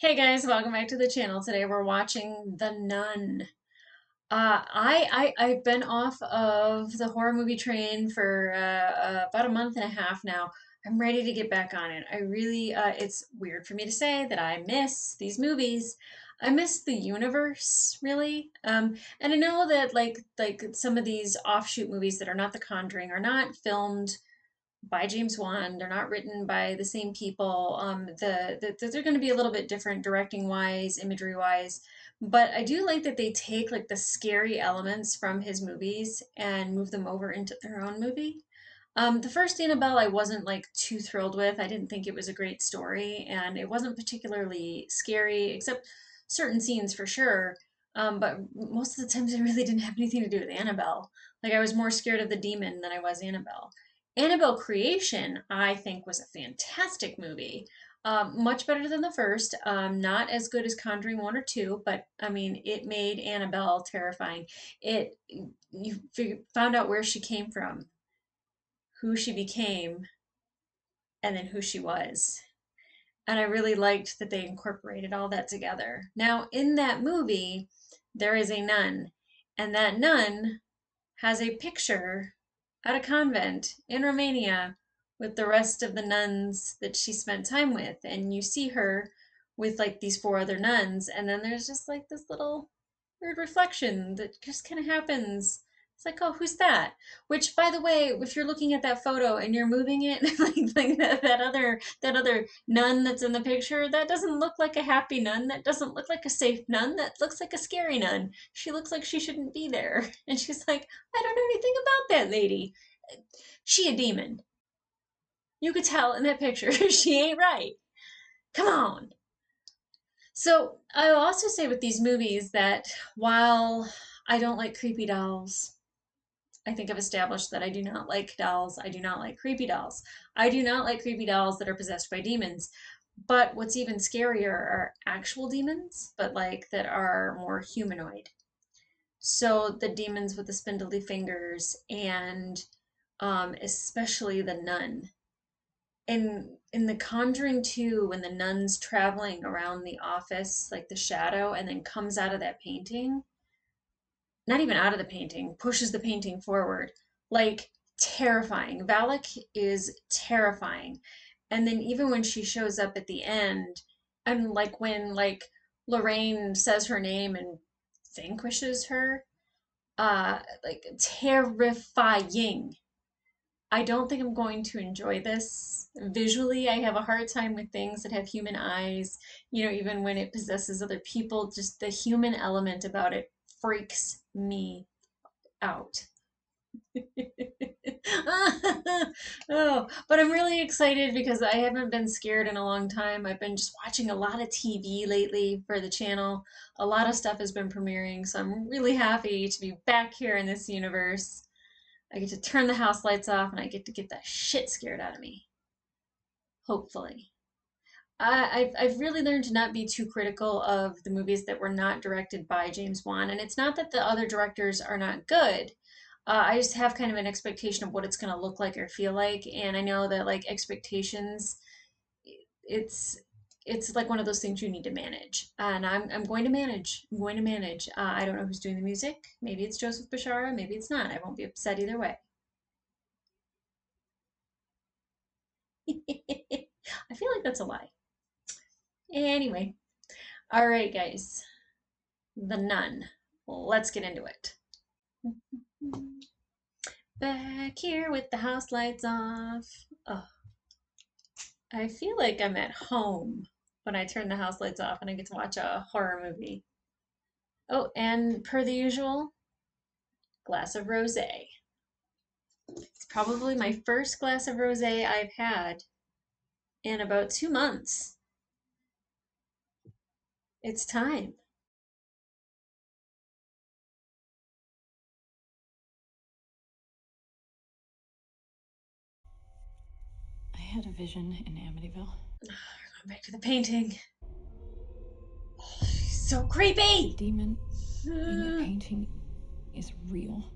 Hey guys, welcome back to the channel. Today we're watching The Nun. I've been off of the horror movie train for about a month and a half now. I'm ready to get back on it. I really, it's weird for me to say that I miss these movies. I miss the universe, really. And I know that like some of these offshoot movies that are not The Conjuring are not filmed by James Wan. They're not written by the same people. They're going to be a little bit different directing wise, imagery wise. But I do like that they take like the scary elements from his movies and move them over into their own movie. The first Annabelle I wasn't like too thrilled with. I didn't think it was a great story, and it wasn't particularly scary, except certain scenes for sure. But most of the times it really didn't have anything to do with Annabelle. Like I was more scared of the demon than I was Annabelle. Annabelle Creation, I think, was a fantastic movie. Much better than the first. Not as good as Conjuring 1 or 2, but I mean, it made Annabelle terrifying. You found out where she came from, who she became, and then who she was. And I really liked that they incorporated all that together. Now, in that movie, there is a nun, and that nun has a picture at a convent in Romania with the rest of the nuns that she spent time with. And you see her with like these four other nuns, and then there's just like this little weird reflection that just kind of happens. It's like, oh, who's that? Which, by the way, if you're looking at that photo and you're moving it, like that other nun that's in the picture, that doesn't look like a happy nun. That doesn't look like a safe nun. That looks like a scary nun. She looks like she shouldn't be there. And she's like, I don't know anything about that lady. She a demon. You could tell in that picture she ain't right. Come on. So I'll also say with these movies that while I don't like creepy dolls, I think I've established that I do not like dolls. I do not like creepy dolls. I do not like creepy dolls that are possessed by demons. But what's even scarier are actual demons, but like that are more humanoid. So the demons with the spindly fingers and especially the nun. In The Conjuring 2, when the nun's traveling around the office, like the shadow, and then comes out of that painting, not even out of the painting, pushes the painting forward, like terrifying. Valak is terrifying. And then even when she shows up at the end, and like when like Lorraine says her name and vanquishes her, like terrifying. I don't think I'm going to enjoy this. Visually, I have a hard time with things that have human eyes. You know, even when it possesses other people, just the human element about it freaks me out. Oh, but I'm really excited because I haven't been scared in a long time. I've been just watching a lot of TV lately for the channel. A lot of stuff has been premiering, so I'm really happy to be back here in this universe. I get to turn the house lights off and I get to get that shit scared out of me. Hopefully. I've really learned to not be too critical of the movies that were not directed by James Wan. And it's not that the other directors are not good. I just have kind of an expectation of what it's going to look like or feel like. And I know that like expectations, it's it's like one of those things you need to manage. And I'm going to manage. I'm going to manage. I don't know who's doing the music. Maybe it's Joseph Bashara. Maybe it's not. I won't be upset either way. I feel like that's a lie. Anyway, all right, guys. The Nun. Let's get into it. Back here with the house lights off. Oh, I feel like I'm at home when I turn the house lights off and I get to watch a horror movie. Oh, and per the usual, glass of rosé. It's probably my first glass of rosé I've had in about 2 months. It's time. I had a vision in Amityville. Going back to the painting. Oh, she's so The creepy. demon in the painting is real.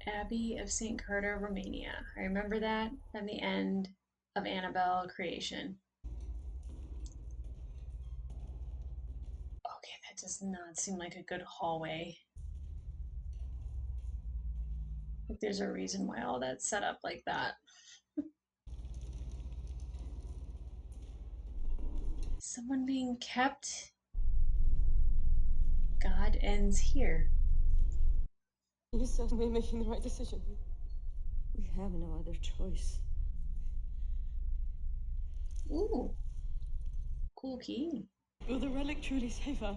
Abbey of St. Carter, Romania. I remember that from the end of Annabelle Creation. It does not seem like a good hallway. Like there's a reason why all that's set up like that. Is someone being kept? God ends here. You said we're making the right decision. We have no other choice. Ooh, cool key. Will the relic truly save us?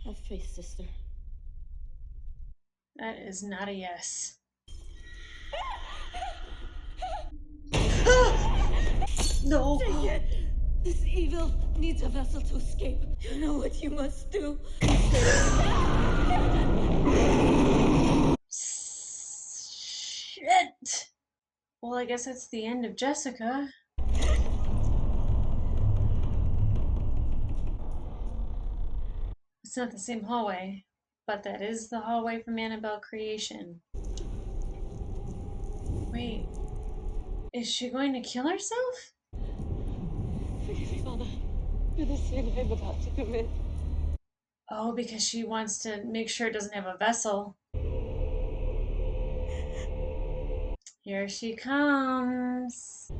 Have faith, sister. That is not a yes. No. Take it! This evil needs a vessel to escape. You know what you must do. Shit. Well, I guess that's the end of Jessica. It's not the same hallway, but that is the hallway from Annabelle Creation. Wait, is she going to kill herself? Forgive me, Father, for the sin I'm about to commit. Oh, because she wants to make sure it doesn't have a vessel. Here she comes.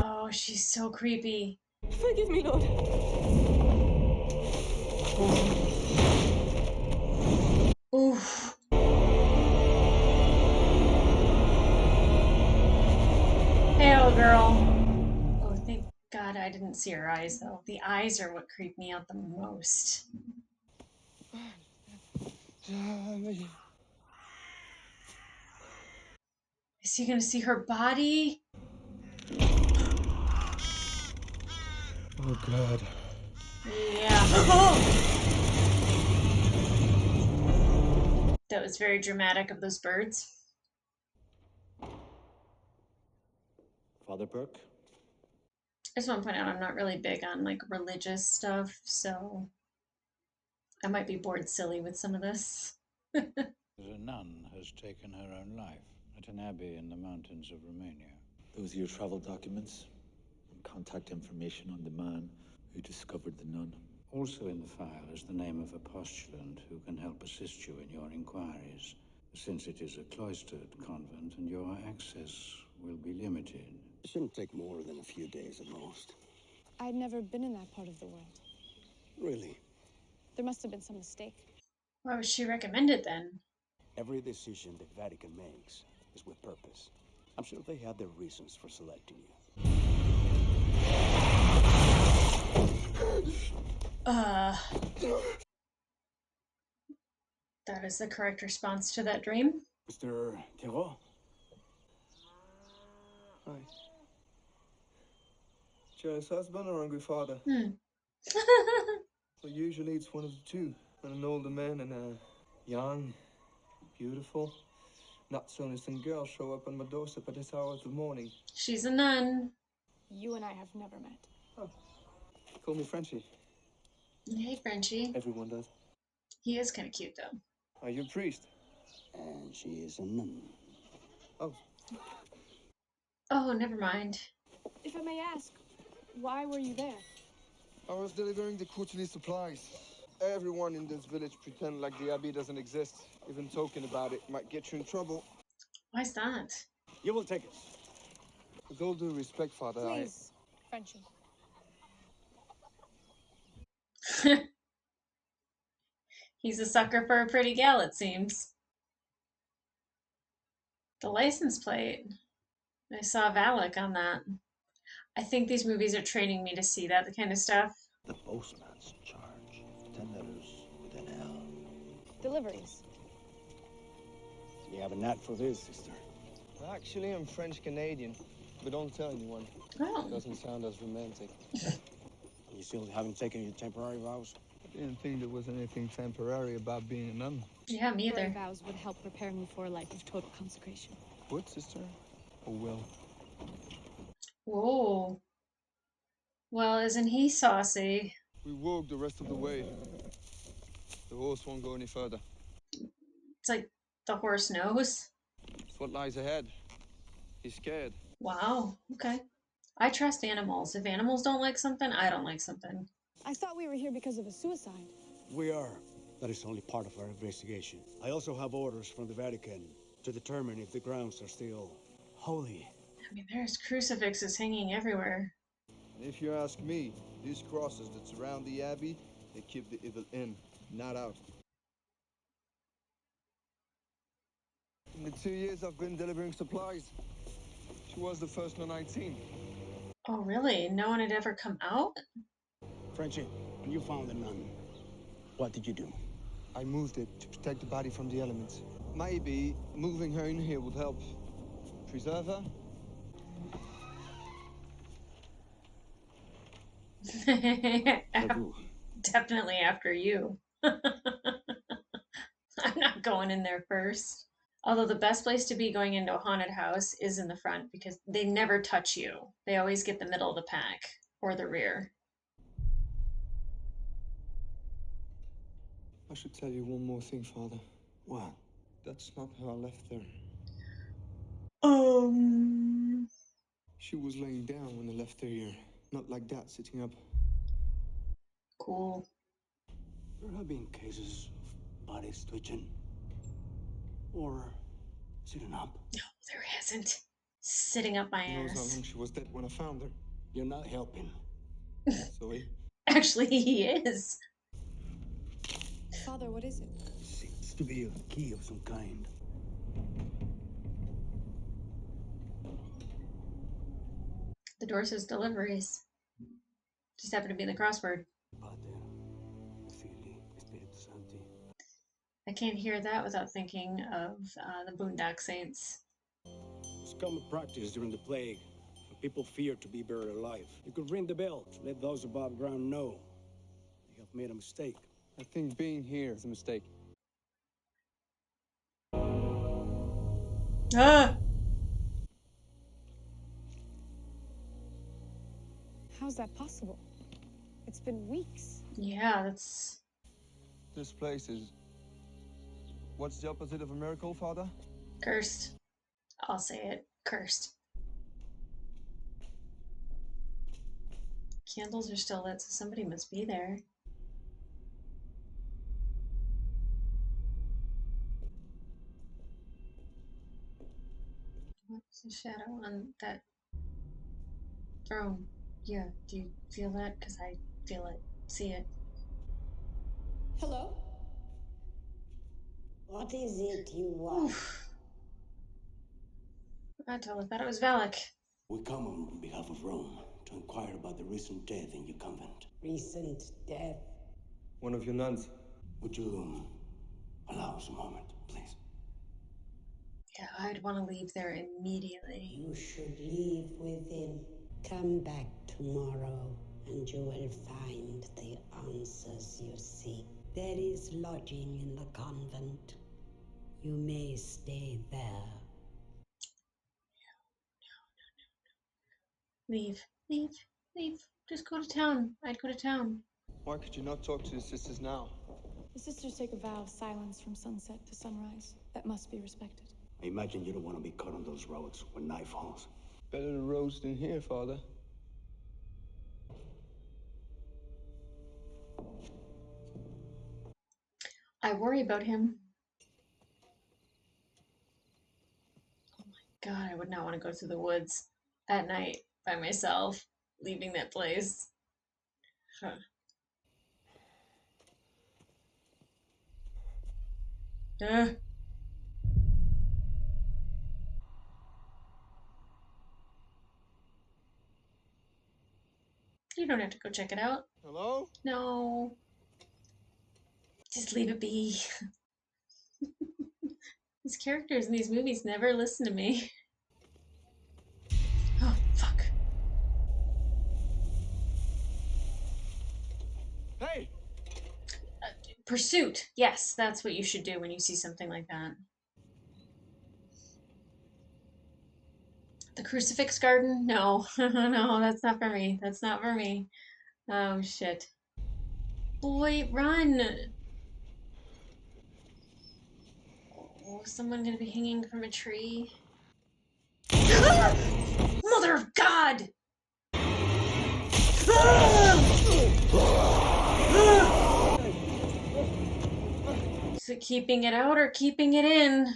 Oh, she's so creepy. Forgive me, Lord. Oof. Hey, old girl. Oh, thank God I didn't see her eyes, though. The eyes are what creep me out the most. Is he gonna see her body? Oh, God. Yeah. That was very dramatic of those birds. Father Burke? I just want to point out I'm not really big on like religious stuff, so I might be bored silly with some of this. A nun has taken her own life at an abbey in the mountains of Romania. Those are your travel documents and contact information on the man who discovered the nun. Also in the file is the name of a postulant who can help assist you in your inquiries, since it is a cloistered convent and your access will be limited. It shouldn't take more than a few days at most. I'd never been in that part of the world. Really, There must have been some mistake. Why was she recommended then? every decision the Vatican makes is with purpose. I'm sure they had their reasons for selecting you. That is the correct response to that dream. Mr. Terreau? Hi. Jealous husband or angry father? Well, usually it's one of the two. An older man and a young, beautiful, not so innocent girl show up on my doorstep at this hour of the morning. She's a nun. You and I have never met. Oh, call me Frenchie. Hey, Frenchie. Everyone does. He is kind of cute, though. Are you a priest? And she is a nun. Oh, Oh, never mind. If I may ask, why were you there? I was delivering the quarterly supplies. Everyone in this village pretend like the abbey doesn't exist. Even talking about it might get you in trouble. Why's that? You will take it. With all due respect, Father, Please, Frenchie. He's a sucker for a pretty gal, it seems. The license plate. I saw Valak on that. I think these movies are training me to see that kind of stuff. The postman's charge. 10 letters with an L. Deliveries. You have a knack for this, sister. Actually, I'm French-Canadian, but don't tell anyone. Oh. Doesn't sound as romantic. You still haven't taken your temporary vows? I didn't think there was anything temporary about being a nun. Yeah, me Temporary either. vows would help prepare me for a life of total consecration. What, sister? Or will? Whoa. Well, isn't he saucy? We walk the rest of the way. The horse won't go any further. It's like The horse knows. It's what lies ahead. He's scared. Wow. Okay. I trust animals. If animals don't like something, I don't like something. I thought we were here because of a suicide. We are. That is only part of our investigation. I also have orders from the Vatican to determine if the grounds are still holy. I mean, there's crucifixes hanging everywhere. If you ask me, these crosses that surround the abbey, they keep the evil in, not out. In the 2 years I've been delivering supplies, she was the first on 19. Oh, really? No one had ever come out? Frenchie, when you found the nun, what did you do? I moved it to protect the body from the elements. Maybe moving her in here would help preserve her. Definitely after you. I'm not going in there first. Although the best place to be going into a haunted house is in the front because they never touch you. They always get the middle of the pack or the rear. I should tell you one more thing, Father. What? That's not how I left her. She was laying down when I left her here. Not like that, sitting up. Cool. There have been cases of bodies twitching or sitting up. No, there hasn't. Sitting up my Who knows how ass. long she was dead when I found her? You're not helping. Sorry. Actually, he is. Father, what is it? Seems to be a key of some kind. The door says deliveries. Just happened to be in the crossword. Pater, Filii, Spiritus Sancti. I can't hear that without thinking of the Boondock Saints. It's common practice during the plague. When people fear to be buried alive, you could ring the bell to let those above ground know they have made a mistake. I think being here is a mistake. Ah! How's that possible? It's been weeks. Yeah, that's This place is... What's the opposite of a miracle, Father? cursed. I'll say it. Cursed. Candles are still lit, so somebody must be there. What's the shadow on that throne? Yeah, do you feel that? Because I feel it. See it. Hello? What is it you want? Oof. I totally thought it was Valak. We come on behalf of Rome to inquire about the recent death in your convent. Recent death? One of your nuns. Would you allow us a moment, please? Yeah, I'd want to leave there immediately. You should leave within. Come back tomorrow and you will find the answers you seek. There is lodging in the convent. You may stay there. Leave. Leave. Leave. Just go to town. I'd go to town. Why could you not talk to the sisters now? The sisters take a vow of silence from sunset to sunrise. That must be respected. I imagine you don't want to be caught on those roads when night falls. Better the roads than here, Father. I worry about him. Oh my god, I would not want to go through the woods at night by myself, leaving that place. Huh. You don't have to go check it out. Hello? No. Just leave it be. These characters in these movies never listen to me. Oh, fuck. Hey! Pursuit. Yes, that's what you should do when you see something like that. The crucifix garden? No. No, that's not for me. That's not for me. Oh, shit. Boy, run! is someone gonna be hanging from a tree? Ah! Mother of God! Is it keeping it out or keeping it in?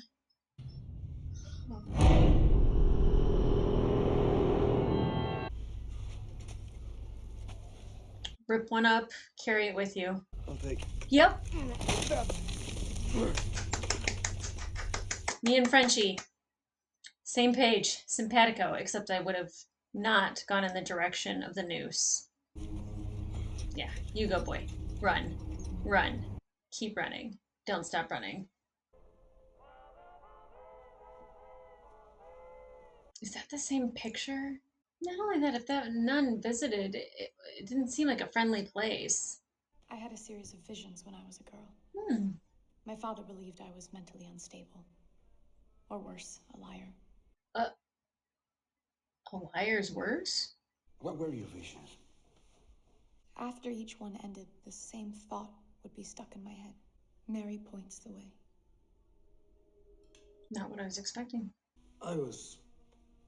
Rip one up, carry it with you. I'll take. Yep. Me and Frenchie. Same page, simpatico, except I would have not gone in the direction of the noose. Yeah, you go, boy. Run. Run. Keep running. Don't stop running. Is that the same picture? Not only that, if that nun visited, it didn't seem like a friendly place. I had a series of visions when I was a girl. Hmm. My father believed I was mentally unstable. Or worse, a liar. A liar's worse? What were your visions? After each one ended, the same thought would be stuck in my head. Mary points the way. Not what I was expecting. I was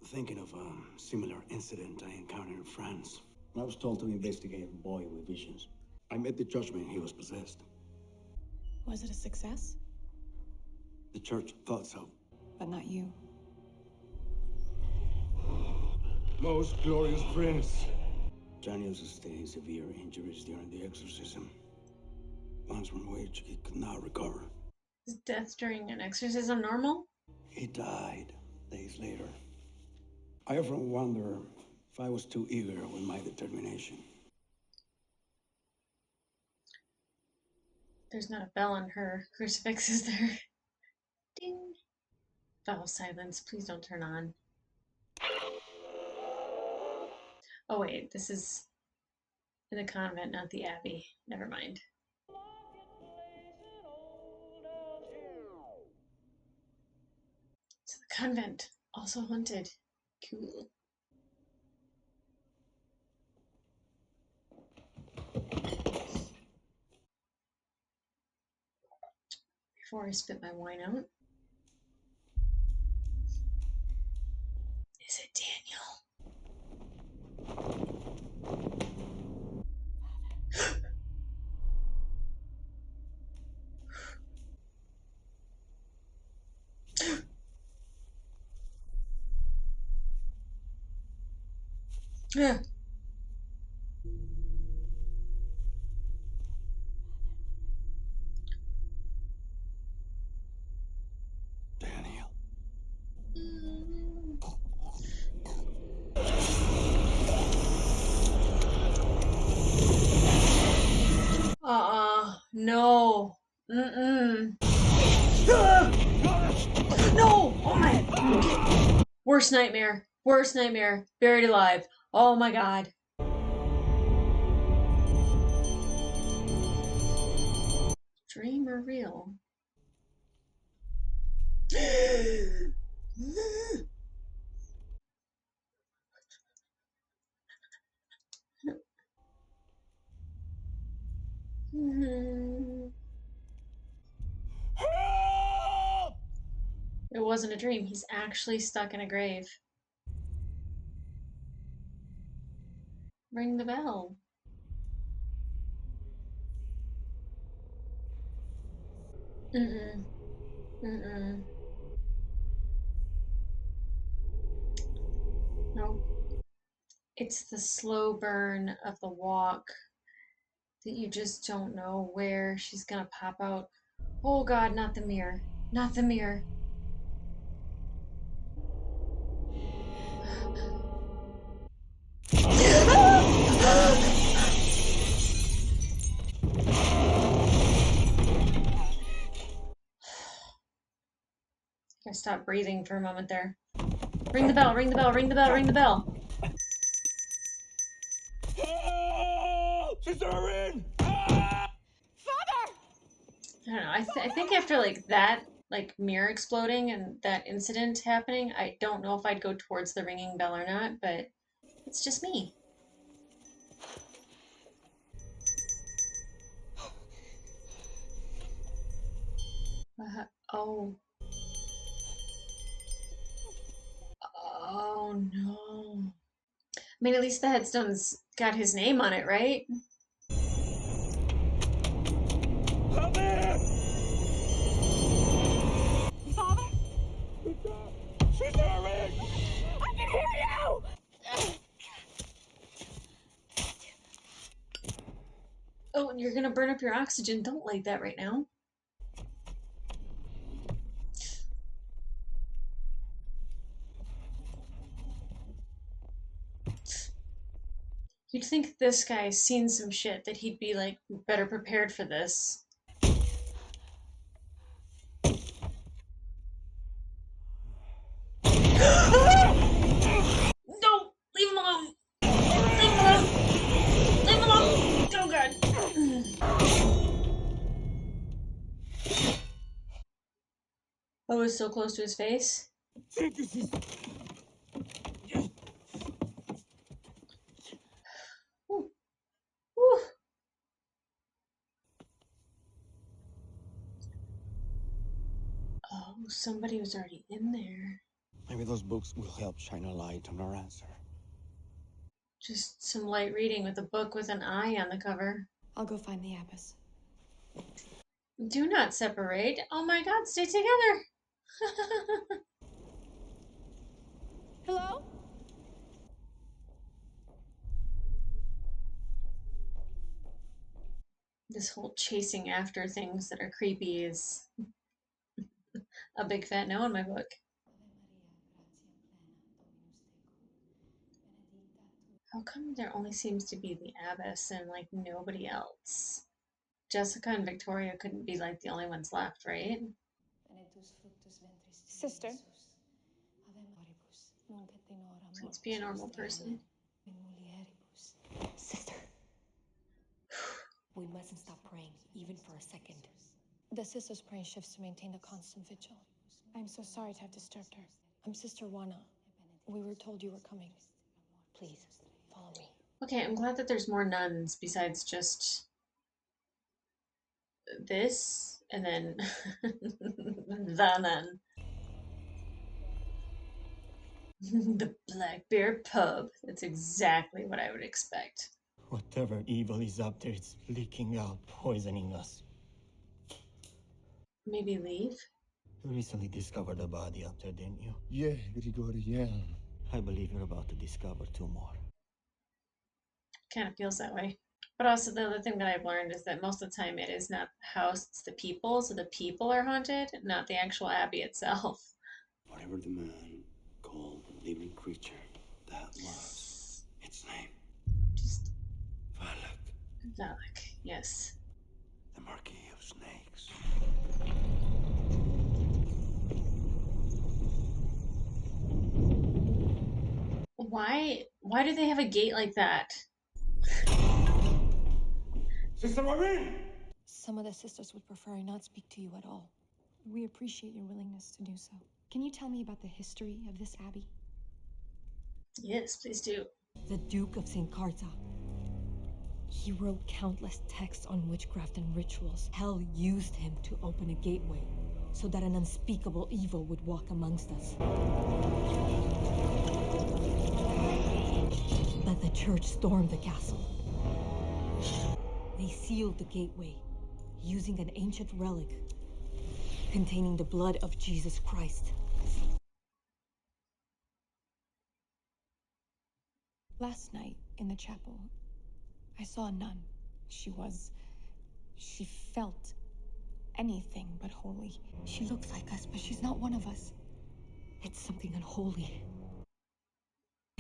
thinking of a similar incident I encountered in France. I was told to investigate a boy with visions. I made the judgment he was possessed. Was it a success? The church thought so. But not you. Most glorious prince. Daniel sustained severe injuries during the exorcism, ones from which he could not recover. Is death during an exorcism normal? He died days later. I often wonder if I was too eager with my determination. There's not a bell on her crucifix, is there? Ding. Vow of silence, please don't turn on. Oh wait, this is in the convent, not the abbey. Never mind. So the convent, also haunted. Cool. Before I spit my wine out. Is it Daniel? Yeah. Daniel. No. Mm-mm. No! Oh my! Worst nightmare. Worst nightmare. Buried alive. Oh my god. Dream or real? It wasn't a dream. He's actually stuck in a grave. Ring the bell. Mm-mm. Mm-mm. No. It's the slow burn of the walk that you just don't know where she's gonna pop out. Oh god, not the mirror. Not the mirror. I stopped breathing for a moment there. Ring the bell, ring the bell, ring the bell, ring the bell. Sister in! Father! I don't know. I think after like that, like mirror exploding and that incident happening, I don't know if I'd go towards the ringing bell or not, but it's just me. Oh. Oh no. I mean, at least the headstone's got his name on it, right? Father? Sister Rick! I can hear you! Oh, and you're gonna burn up your oxygen. Don't light that right now. You'd think this guy's seen some shit that he'd be like better prepared for this. No! Leave him alone! Leave him alone! Leave him alone! Oh god. Oh, it's so close to his face. Whew. Whew. Oh, somebody was already in there. Maybe those books will help shine a light on our answer. Just some light reading with a book with an eye on the cover. I'll go find the abbess. Do not separate. Oh my god, stay together. Hello? This whole chasing after things that are creepy is a big fat no in my book. How come there only seems to be the abbess and like nobody else? Jessica and Victoria couldn't be like the only ones left, right? Sister? Let's be a normal person. Sister. We mustn't stop praying, even for a second. The sister's praying shifts to maintain a constant vigil. I'm so sorry to have disturbed her. I'm Sister Juana. We were told you were coming. Please, follow me. Okay, I'm glad that there's more nuns besides just this and then the nun. The Black Bear Pub. That's exactly what I would expect. Whatever evil is up there, it's leaking out, poisoning us. Maybe leave? You recently discovered a body up there, didn't you? Yeah, Grigori, yeah. I believe you're about to discover 2 more. Kind of feels that way. But also the other thing that I've learned is that most of the time it is not the house, it's the people. So the people are haunted, not the actual abbey itself. Whatever the man called the living creature, that was its name. Just Valak, Valak, yes. the Marquis of Snakes. Why do they have a gate like that? Sister Maureen! Some of the sisters would prefer I not speak to you at all. We appreciate your willingness to do so. Can you tell me about the history of this abbey? Yes, please do. The Duke of St. Carta. He wrote countless texts on witchcraft and rituals. Hell used him to open a gateway so that an unspeakable evil would walk amongst us. But the church stormed the castle. They sealed the gateway using an ancient relic containing the blood of Jesus Christ. Last night in the chapel, I saw a nun. She felt anything but holy. She looks like us, but she's not one of us. It's something unholy.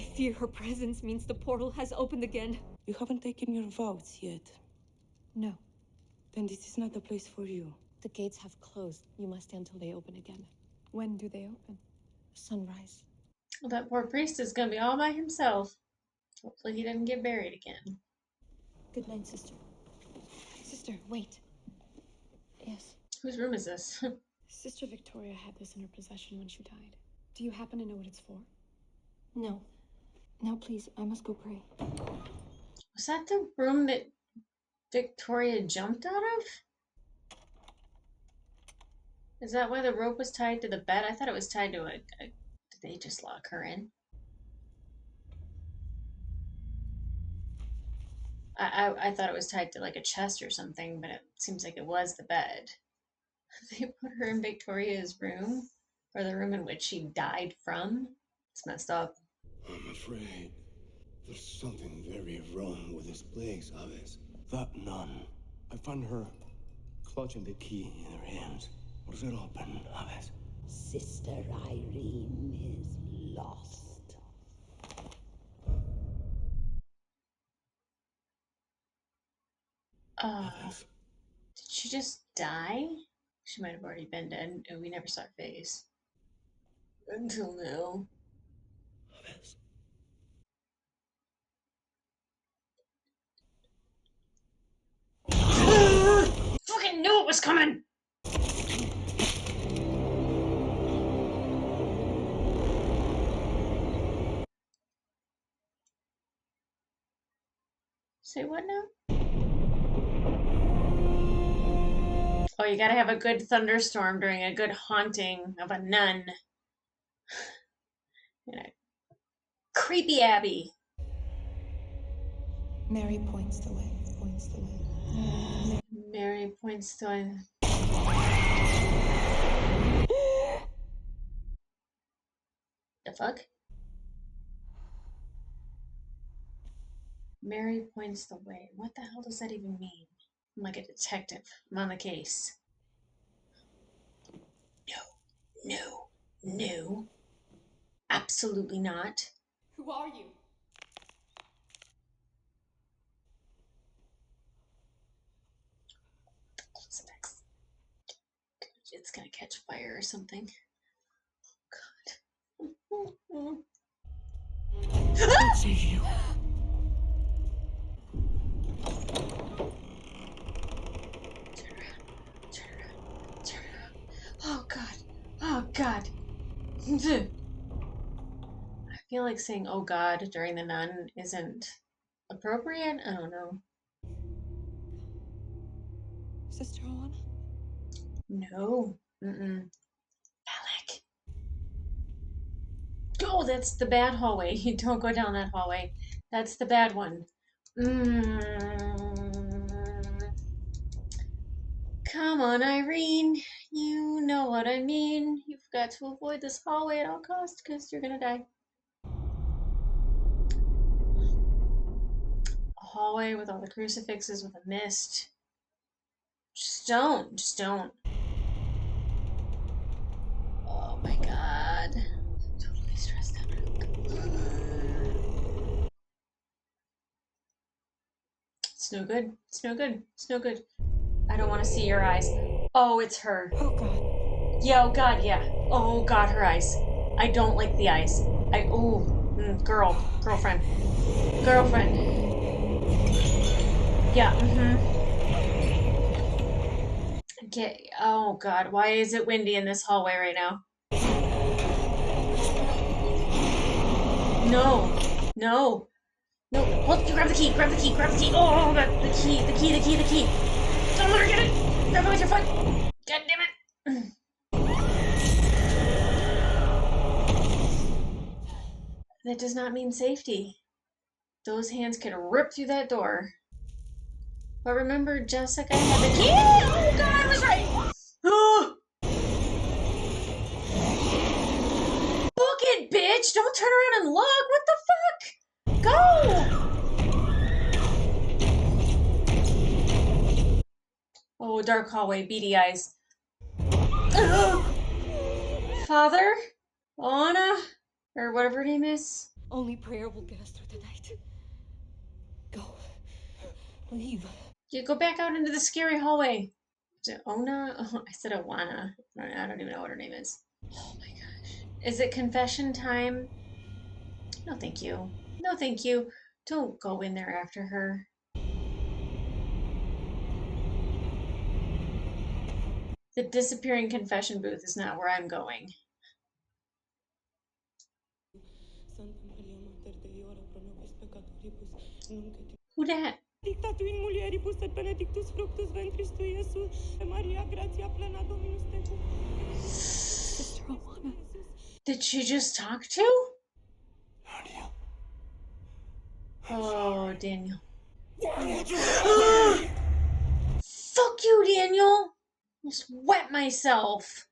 I fear her presence means the portal has opened again. You haven't taken your vows yet. No. Then this is not the place for you. The gates have closed. You must stay until they open again. When do they open? Sunrise. Well, that poor priest is gonna be all by himself. Hopefully he doesn't get buried again. Good night, sister. Sister, wait. Yes. Whose room is this? Sister Victoria had this in her possession when she died. Do you happen to know what it's for? No. Now, please, I must go pray. Was that the room that Victoria jumped out of? Is that why the rope was tied to the bed? I thought it was tied to did they just lock her in? I thought it was tied to like a chest or something, but it seems like it was the bed. They put her in Victoria's room, or the room in which she died from. It's messed up. I'm afraid there's something very wrong with this place, Aves. That nun. I found her clutching the key in her hands. What does it open, Aves? Sister Irene is lost. Did she just die? She might have already been dead. We never saw her face. Until now. Aves. Fucking knew it was coming! Say what now? Oh, you gotta have a good thunderstorm during a good haunting of a nun. In a creepy abbey. Mary points the way, points the way. Mary points to the fuck? Mary points the way. What the hell does that even mean? I'm like a detective. I'm on the case. No. No. Absolutely not. Who are you? It's gonna catch fire or something. God. I'll save you. Turn around. Oh God. Oh God. I feel like saying "oh God" during the nun isn't appropriate. I don't know. Sister Juana? No. Mm-mm. Alec. Oh, that's the bad hallway. Don't go down that hallway. That's the bad one. Come on, Irene. You know what I mean. You've got to avoid this hallway at all costs because you're gonna die. A hallway with all the crucifixes with a mist. Just don't. Just don't. Oh my God. I'm totally stressed out. It's no good. It's no good. It's no good. I don't want to see your eyes. Oh, it's her. Oh God. Yeah, oh God, yeah. Oh God, her eyes. I don't like the eyes. Girlfriend. Yeah, oh God, why is it windy in this hallway right now? No. Hold, grab the key. Oh, the key. Don't let her get it. Grab it with your foot. God damn it. That does not mean safety. Those hands could rip through that door. But remember, Jessica had the key. Oh God, I was right. Oh. Book it, bitch. Don't turn around and look. What the fuck? Go. Oh, dark hallway, beady eyes. Ugh. Father? Anna? Or whatever her name is. Only prayer will get us through the night. Go. Leave. You go back out into the scary hallway. Is it Ona? Oh, I said Owana. I don't even know what her name is. Oh my gosh. Is it confession time? No, thank you. No, thank you. Don't go in there after her. The disappearing confession booth is not where I'm going. Who dat? Dictatul in mulierii pus et benedictus fructus ventris tui, Iesus, Maria gratia plena Dominus tecum. Sister Juana. Did she just talk to? Nadia. Oh, Daniel. Fuck you, Daniel! Just wet myself.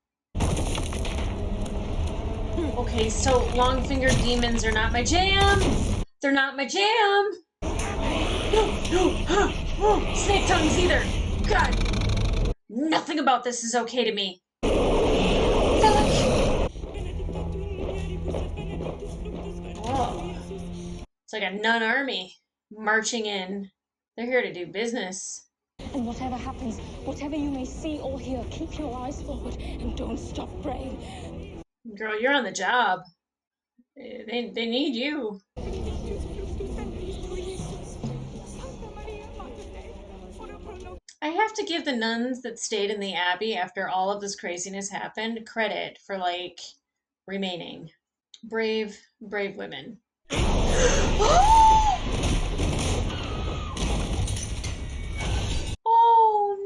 Okay, so long-fingered demons are not my jam. They're not my jam. No, snake tongues either. God, nothing about this is okay to me. Fuck. Oh. It's like a nun army marching in. They're here to do business. And whatever happens, whatever you may see or hear, keep your eyes forward and don't stop praying. Girl, you're on the job. They need you. I have to give the nuns that stayed in the abbey after all of this craziness happened credit for, like, remaining. Brave women. Oh,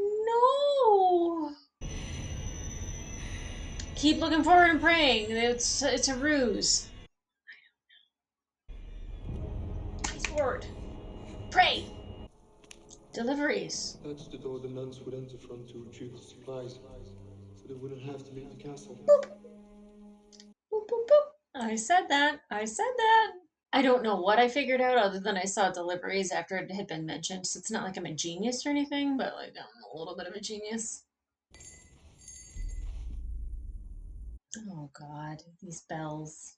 no! Keep looking forward and praying. It's a ruse. Please, Lord. Pray! Deliveries. That's the door the nuns would enter from to retrieve the supplies, so they wouldn't have to leave the castle. Boop. Boop, boop, boop. I said that. I don't know what I figured out other than I saw deliveries after it had been mentioned, so it's not like I'm a genius or anything, but like I'm a little bit of a genius. Oh god, these bells.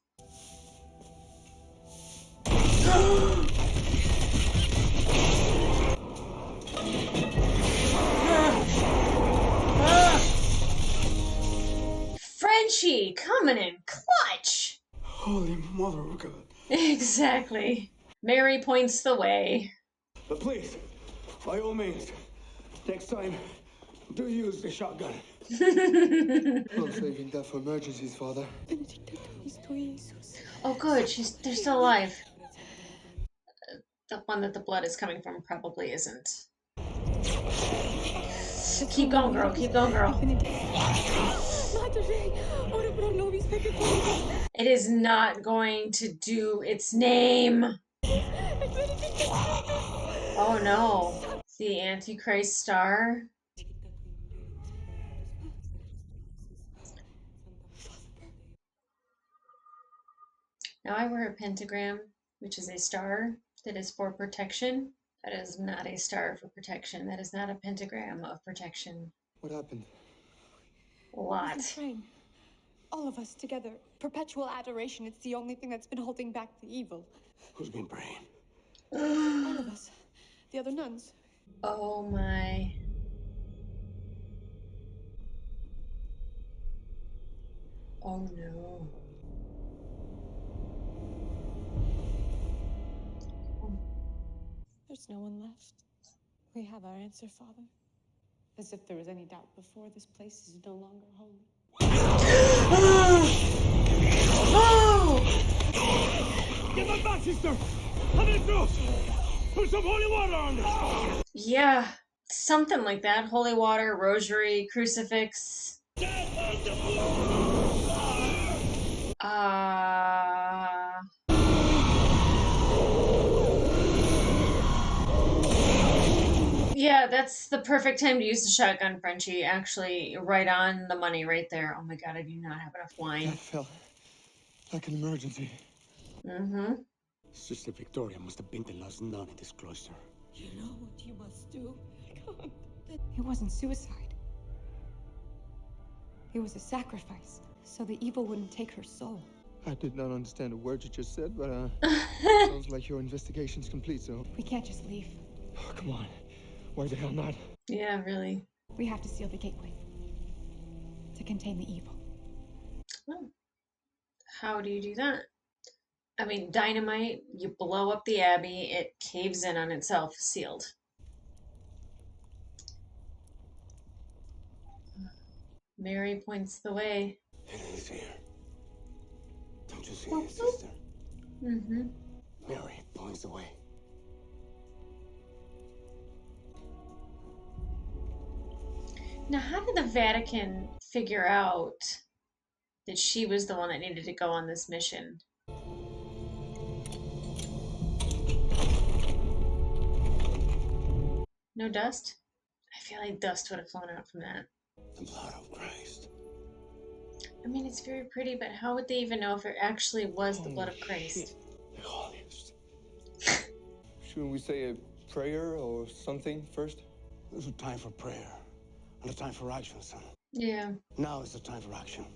Frenchie coming in clutch. Holy Mother of God. Exactly. Mary points the way. But please, by all means, next time, do use the shotgun. I'm saving that for emergencies, Father. Oh good, they're still alive. The one that the blood is coming from probably isn't. Keep going, girl. Keep going, girl. It is not going to do its name. Oh no. The Antichrist star. Now I wear a pentagram, which is a star that is for protection. That is not a star for protection. That is not a pentagram of protection. What happened? A lot. Praying. All of us together. Perpetual adoration. It's the only thing that's been holding back the evil. Who's been praying? All of us. The other nuns. Oh my. Oh no. There's no one left. We have our answer, Father. As if there was any doubt before, this place is no longer holy. Get them back, sister! Have it close! Put some holy water on this! Yeah, something like that. Holy water, rosary, crucifix. Yeah, that's the perfect time to use the shotgun, Frenchie. Actually, right on the money right there. Oh my god, I do not have enough wine. That felt like an emergency. Mm-hmm. Sister Victoria must have been the last nun in this cloister. You know what you must do? It wasn't suicide. It was a sacrifice, so the evil wouldn't take her soul. I did not understand a word you just said, but sounds like your investigation's complete, so... We can't just leave. Oh, come on. Why the hell not? Yeah, really. We have to seal the gateway to contain the evil. Oh. How do you do that? I mean, dynamite, you blow up the abbey, it caves in on itself, sealed. Mary points the way. It is here. Don't you see it, sister? Mm-hmm. Mary points the way. Now, how did the Vatican figure out that she was the one that needed to go on this mission? No dust? I feel like dust would have flown out from that. The blood of Christ. I mean, it's very pretty, but how would they even know if it actually was the blood of Christ? The holiest. Shouldn't we say a prayer or something first? There's a time for prayer and a time for action, son. Yeah. Now is the time for action.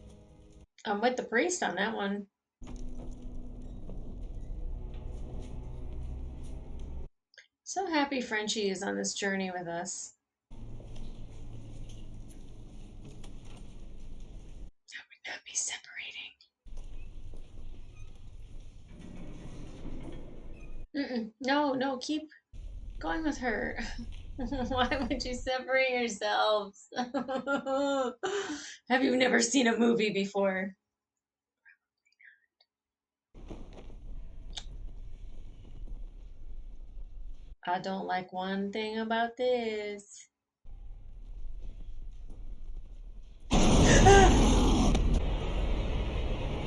I'm with the priest on that one. So happy Frenchie is on this journey with us. How would that be separating? No, keep going with her. Why would you separate yourselves? Have you never seen a movie before? I don't like one thing about this.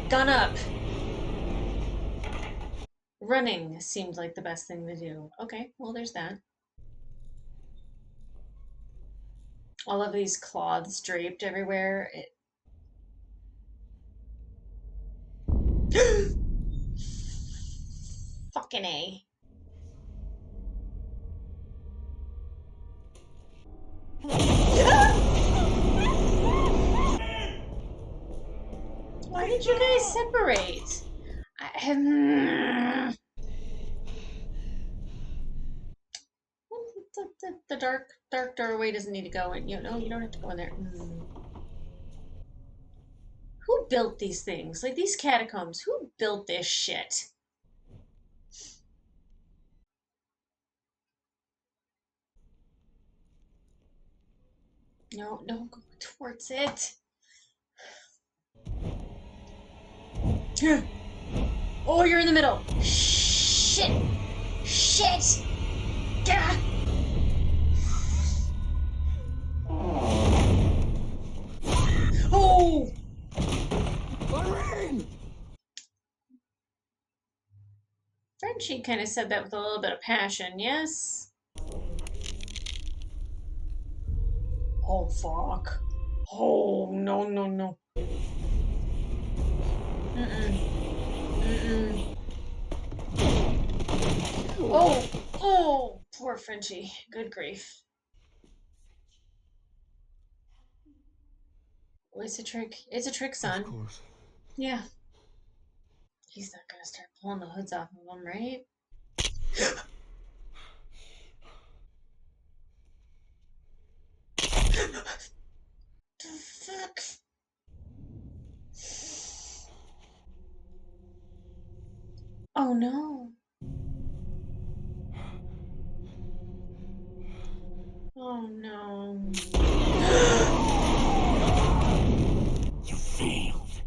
Gun up. Running seemed like the best thing to do. Okay, well, there's that. All of these cloths draped everywhere. Fucking A. Why did you guys separate? The dark doorway doesn't need to go in. You don't have to go in there. Who built these things? Like these catacombs. Who built this shit? No, don't go towards it. Oh, you're in the middle. Shit. Gah. Oh! Frenchie kind of said that with a little bit of passion, yes? Oh, fuck. Oh, no. Oh, poor Frenchie. Good grief. Oh, it's a trick. It's a trick, son. Of course. Yeah. He's not gonna start pulling the hoods off of them, right? The fuck? Oh no. Oh no. You failed.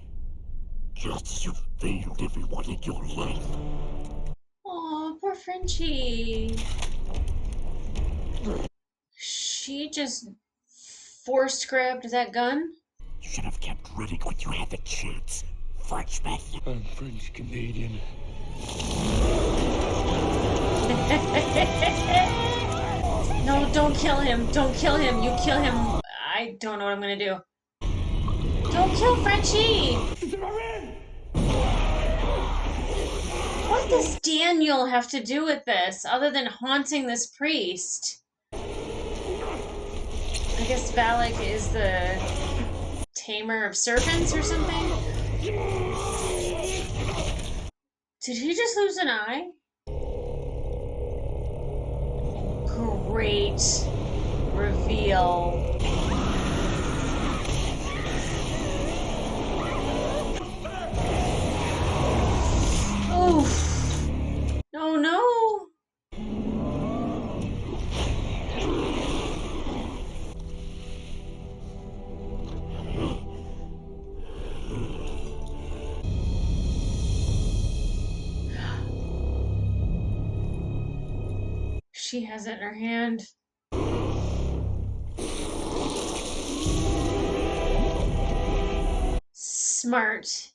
Just as you failed everyone in your life. Oh, poor Frenchie. She just forced grabbed that gun? You should have kept running when you had the chance, Frenchman. I'm French Canadian. No, don't kill him. Don't kill him. You kill him. I don't know what I'm gonna do. Don't kill Frenchie! What does Daniel have to do with this, other than haunting this priest? I guess Valak is the tamer of serpents or something? Did he just lose an eye? Great reveal. Oof. Oh no. She has it in her hand. Smart.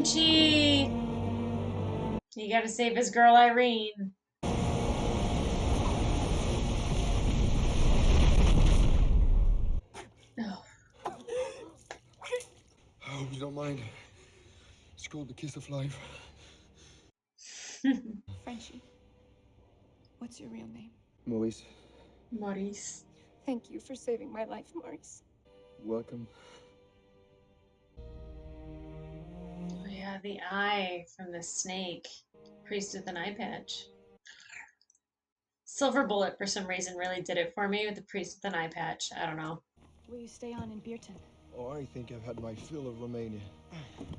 Frenchie! You gotta save his girl Irene. Oh. I hope you don't mind. It's called the kiss of life. Frenchie, what's your real name? Maurice. Maurice. Thank you for saving my life, Maurice. Welcome. Oh yeah, the eye from the snake. Priest with an eye patch. Silver Bullet, for some reason, really did it for me with the priest with an eye patch. I don't know. Will you stay on in Beerton? Oh, I think I've had my fill of Romania.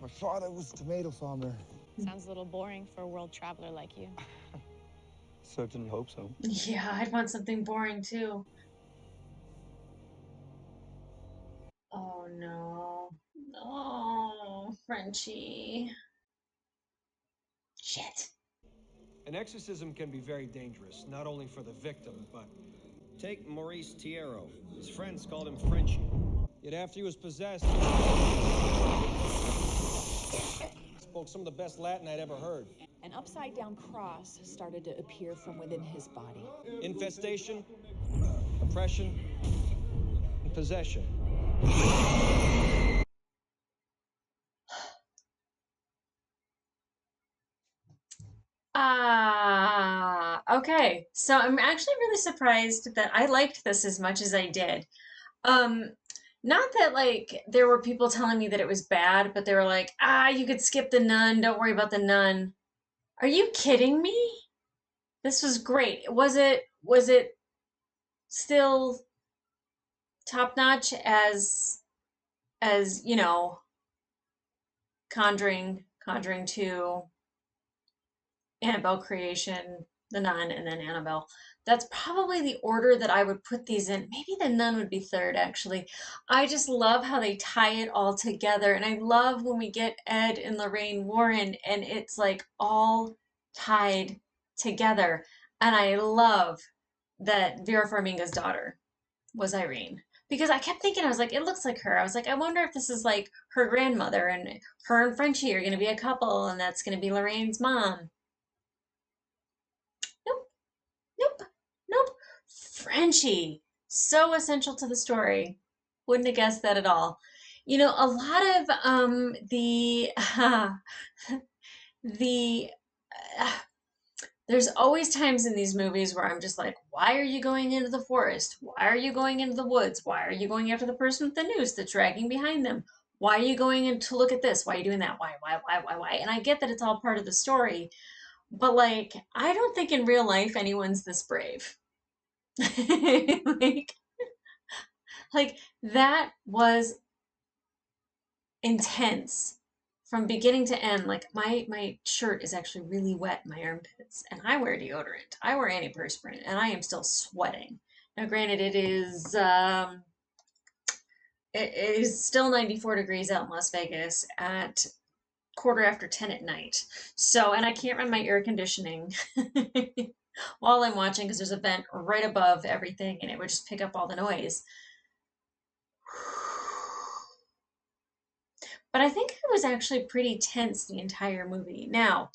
My father was a tomato farmer. Sounds a little boring for a world traveler like you. Certainly hope so. Yeah, I'd want something boring too. Oh no. Oh, Frenchie. Shit. An exorcism can be very dangerous, not only for the victim, but... Take Maurice Tiero. His friends called him Frenchie. Yet after he was possessed... spoke some of the best Latin I'd ever heard. An upside-down cross started to appear from within his body. Infestation, oppression, and possession. Okay. So I'm actually really surprised that I liked this as much as I did. Not that like there were people telling me that it was bad, but they were like, you could skip the nun, don't worry about the nun. Are you kidding me? This was great. Was it still top notch as you know, Conjuring 2, Annabelle Creation, The Nun, and then Annabelle. That's probably the order that I would put these in. Maybe The Nun would be third, actually. I just love how they tie it all together. And I love when we get Ed and Lorraine Warren and it's like all tied together. And I love that Vera Farmiga's daughter was Irene. Because I kept thinking, I was like, it looks like her. I was like, I wonder if this is like her grandmother and her and Frenchie are going to be a couple and that's going to be Lorraine's mom. Nope. Frenchie. So essential to the story. Wouldn't have guessed that at all. You know, a lot of the there's always times in these movies where I'm just like, why are you going into the forest? Why are you going into the woods? Why are you going after the person with the noose that's dragging behind them? Why are you going in to look at this? Why are you doing that? Why? And I get that it's all part of the story, but like, I don't think in real life anyone's this brave. like that was intense from beginning to end. Like my shirt is actually really wet in my armpits and I wear deodorant. I wear antiperspirant and I am still sweating. Now granted it is still 94 degrees out in Las Vegas at 10:15 at night. So, and I can't run my air conditioning while I'm watching because there's a vent right above everything and it would just pick up all the noise. But I think it was actually pretty tense the entire movie. Now,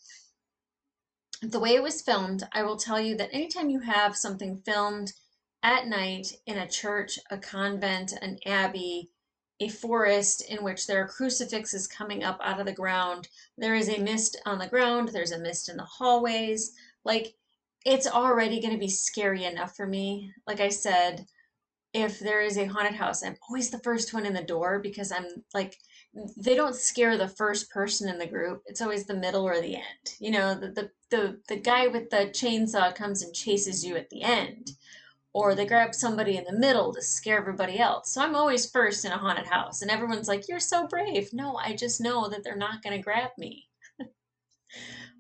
the way it was filmed, I will tell you that anytime you have something filmed at night in a church, a convent, an abbey, a forest in which there are crucifixes coming up out of the ground, there is a mist on the ground, there's a mist in the hallways, like it's already going to be scary enough for me. Like I said, if there is a haunted house, I'm always the first one in the door because I'm like, they don't scare the first person in the group. It's always the middle or the end. You know, the guy with the chainsaw comes and chases you at the end, or they grab somebody in the middle to scare everybody else. So I'm always first in a haunted house, and everyone's like, "You're so brave." No, I just know that they're not going to grab me.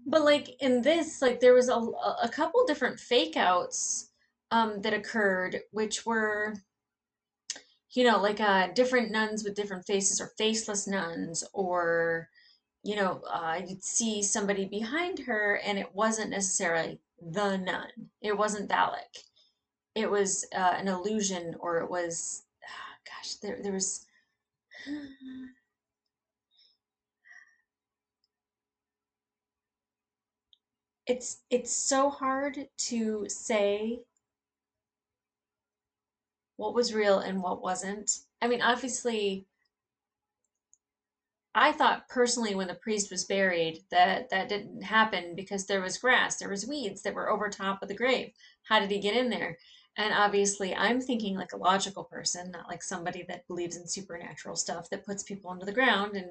But like in this, like there was a couple different fake outs that occurred, which were, you know, like different nuns with different faces or faceless nuns, or, you know, you'd see somebody behind her and it wasn't necessarily the nun. It wasn't Valak. It was an illusion, or it was, gosh, there was, it's so hard to say what was real and what wasn't. I mean, obviously, I thought personally when the priest was buried that that didn't happen because there was grass, there was weeds that were over top of the grave. How did he get in there? And obviously, I'm thinking like a logical person, not like somebody that believes in supernatural stuff that puts people under the ground and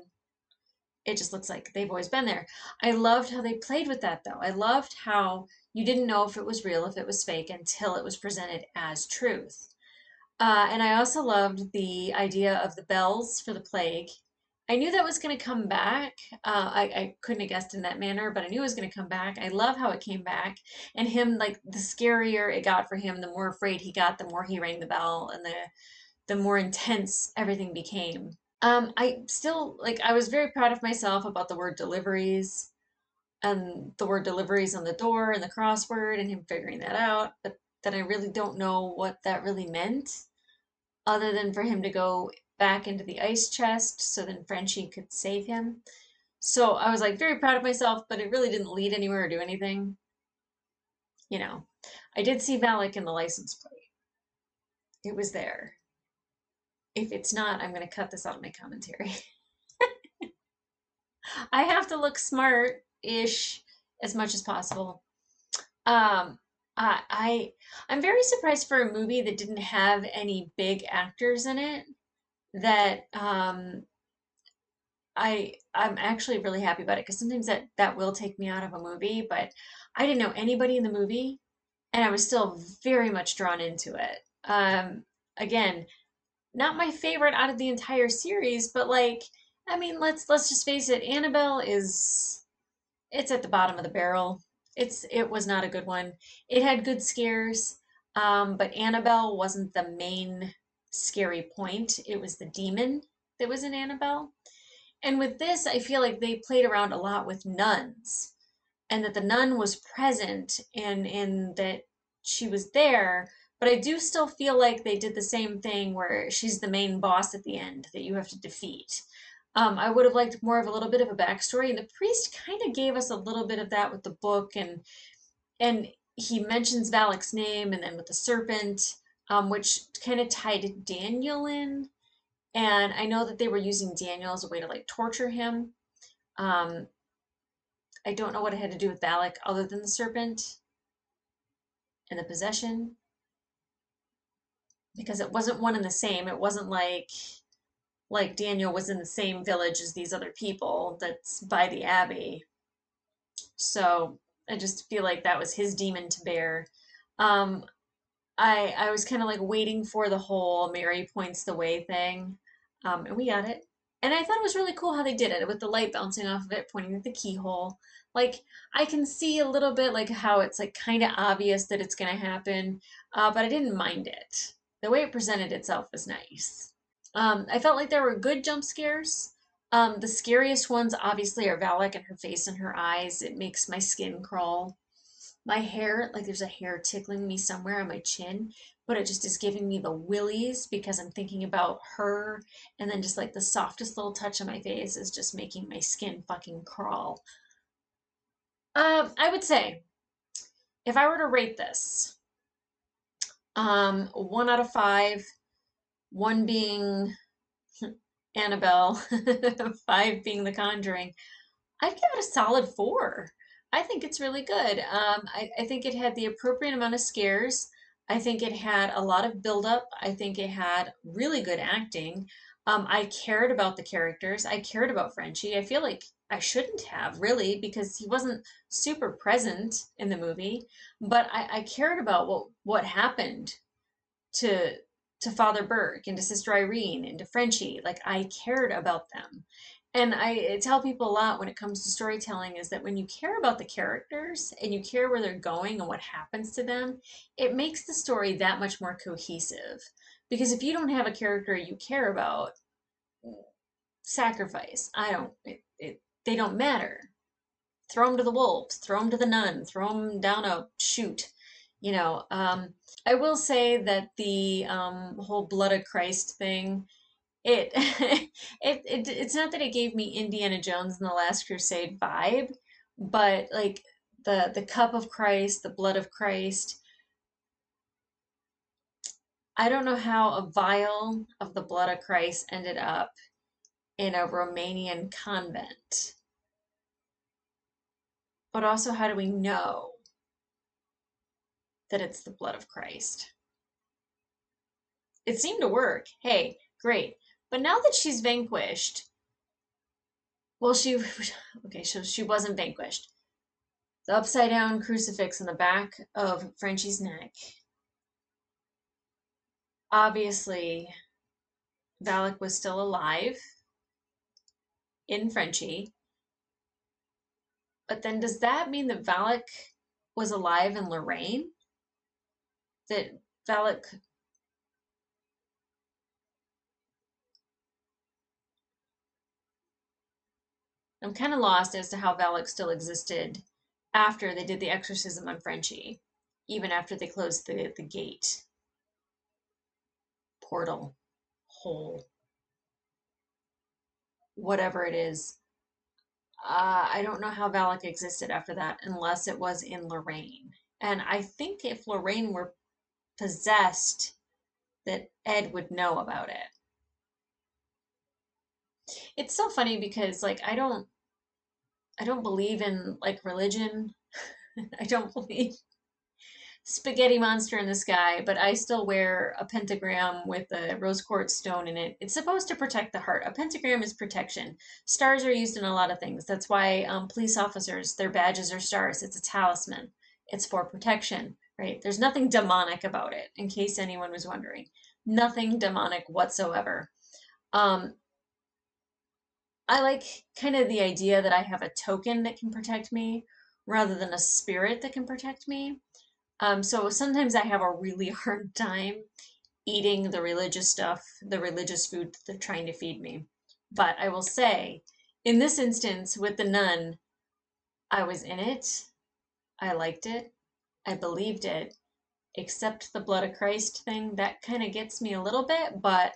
it just looks like they've always been there. I loved how they played with that though. I loved how you didn't know if it was real, if it was fake until it was presented as truth. And I also loved the idea of the bells for the plague. I knew that was going to come back. I couldn't have guessed in that manner, but I knew it was going to come back. I love how it came back. And him, like, the scarier it got for him, the more afraid he got, the more he rang the bell, and the more intense everything became. I still, like, I was very proud of myself about the word deliveries and the word deliveries on the door and the crossword and him figuring that out, but that I really don't know what that really meant other than for him to go back into the ice chest so then Frenchie could save him. So I was like very proud of myself, but it really didn't lead anywhere or do anything. You know, I did see Valak in the license plate. It was there. If it's not, I'm going to cut this out of my commentary. I have to look smart-ish as much as possible. Um, I'm very surprised for a movie that didn't have any big actors in it that I'm actually really happy about it because sometimes that will take me out of a movie, but I didn't know anybody in the movie and I was still very much drawn into it. Again, not my favorite out of the entire series, but like, I mean, let's just face it, Annabelle is it's at the bottom of the barrel. It was not a good one. It had good scares, but Annabelle wasn't the main scary point. It was the demon that was in Annabelle. And with this, I feel like they played around a lot with nuns and that the nun was present and that she was there. But I do still feel like they did the same thing where she's the main boss at the end that you have to defeat. I would have liked more of a little bit of a backstory, and the priest kind of gave us a little bit of that with the book, and he mentions Valak's name, and then with the serpent, which kind of tied Daniel in. And I know that they were using Daniel as a way to like torture him. Um, I don't know what it had to do with Valak other than the serpent and the possession, because it wasn't one and the same. It wasn't like Daniel was in the same village as these other people that's by the abbey. So I just feel like that was his demon to bear. Um, I was kind of like waiting for the whole Mary points the way thing, and we got it. And I thought it was really cool how they did it with the light bouncing off of it, pointing at the keyhole. Like I can see a little bit like how it's like kind of obvious that it's gonna happen, but I didn't mind it. The way it presented itself was nice. I felt like there were good jump scares. The scariest ones obviously are Valak and her face and her eyes. It makes my skin crawl. My hair, like there's a hair tickling me somewhere on my chin, but it just is giving me the willies because I'm thinking about her. And then just like the softest little touch on my face is just making my skin fucking crawl. I would say if I were to rate this, 1 out of 5, one being Annabelle, 5 being The Conjuring, I'd give it a solid 4. I think it's really good. I think it had the appropriate amount of scares. I think it had a lot of buildup. I think it had really good acting. I cared about the characters. I cared about Frenchie. I feel like I shouldn't have really because he wasn't super present in the movie, but I cared about what happened to to Father Burke and to Sister Irene and to Frenchie. Like I cared about them. And I tell people a lot when it comes to storytelling is that when you care about the characters and you care where they're going and what happens to them, it makes the story that much more cohesive. Because if you don't have a character you care about, sacrifice. I don't, they don't matter. Throw them to the wolves, throw them to the nun, throw them down a chute. You know, I will say that the whole blood of Christ thing, it, it's not that it gave me Indiana Jones and the Last Crusade vibe, but like the cup of Christ, the blood of Christ. I don't know how a vial of the blood of Christ ended up in a Romanian convent. But also, how do we know that it's the blood of Christ? It seemed to work. Hey, great. But now that she's vanquished, well, okay, so she wasn't vanquished. The upside down crucifix in the back of Frenchie's neck. Obviously, Valak was still alive in Frenchie. But then does that mean that Valak was alive in Lorraine? That Valak... I'm kind of lost as to how Valak still existed after they did the exorcism on Frenchie, even after they closed the gate. Portal. Hole. Whatever it is. I don't know how Valak existed after that unless it was in Lorraine. And I think if Lorraine were possessed, that Ed would know about it. It's so funny because like I don't believe in like religion. I don't believe spaghetti monster in the sky, but I still wear a pentagram with a rose quartz stone in it. It's supposed to protect the heart. A pentagram is protection. Stars are used in a lot of things. That's why police officers, their badges are stars. It's a talisman. It's for protection, right? There's nothing demonic about it, in case anyone was wondering. Nothing demonic whatsoever. I like kind of the idea that I have a token that can protect me rather than a spirit that can protect me. So sometimes I have a really hard time eating the religious stuff, the religious food that they're trying to feed me. But I will say, in this instance with the nun, I was in it. I liked it. I believed it. Except the blood of Christ thing, that kind of gets me a little bit, but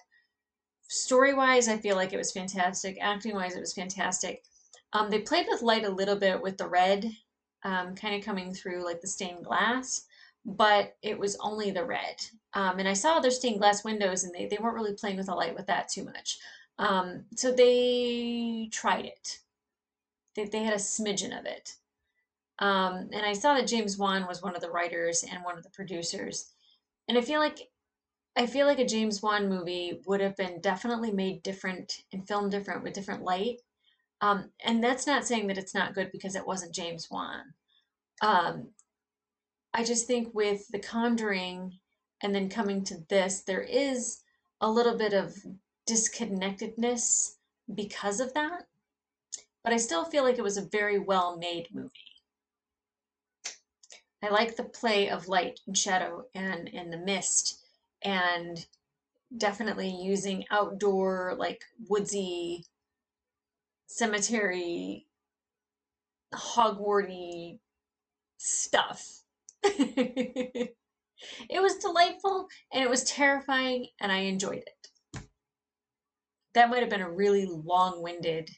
story-wise, I feel like it was fantastic. Acting-wise, it was fantastic. They played with light a little bit with the red, kind of coming through like the stained glass, but it was only the red. And I saw other stained glass windows, and they weren't really playing with the light with that too much. So they tried it. They had a smidgen of it. And I saw that James Wan was one of the writers and one of the producers. And I feel like a James Wan movie would have been definitely made different and filmed different with different light. And that's not saying that it's not good because it wasn't James Wan. I just think with The Conjuring and then coming to this, there is a little bit of disconnectedness because of that. But I still feel like it was a very well-made movie. I like the play of light and shadow and the mist, and definitely using outdoor, like woodsy, cemetery, Hogwarty stuff. It was delightful and it was terrifying and I enjoyed it. That might have been a really long-winded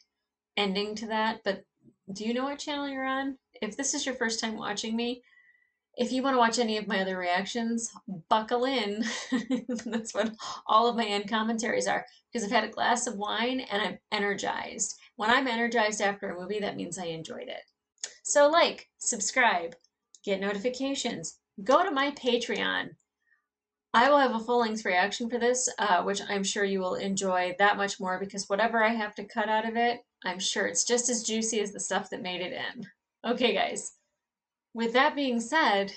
ending to that, but do you know what channel you're on? If this is your first time watching me, if you want to watch any of my other reactions, buckle in. That's what all of my end commentaries are, because I've had a glass of wine and I'm energized. When I'm energized after a movie, that means I enjoyed it. So like, subscribe, get notifications, go to my Patreon. I will have a full-length reaction for this, which I'm sure you will enjoy that much more, because whatever I have to cut out of it, I'm sure it's just as juicy as the stuff that made it in. Okay, guys. With that being said,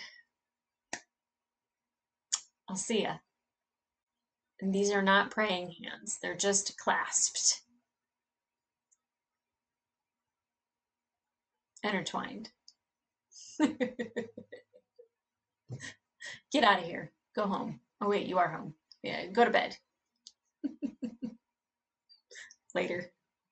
I'll see ya. And these are not praying hands. They're just clasped. Intertwined. Get out of here. Go home. Oh wait, you are home. Yeah, go to bed. Later.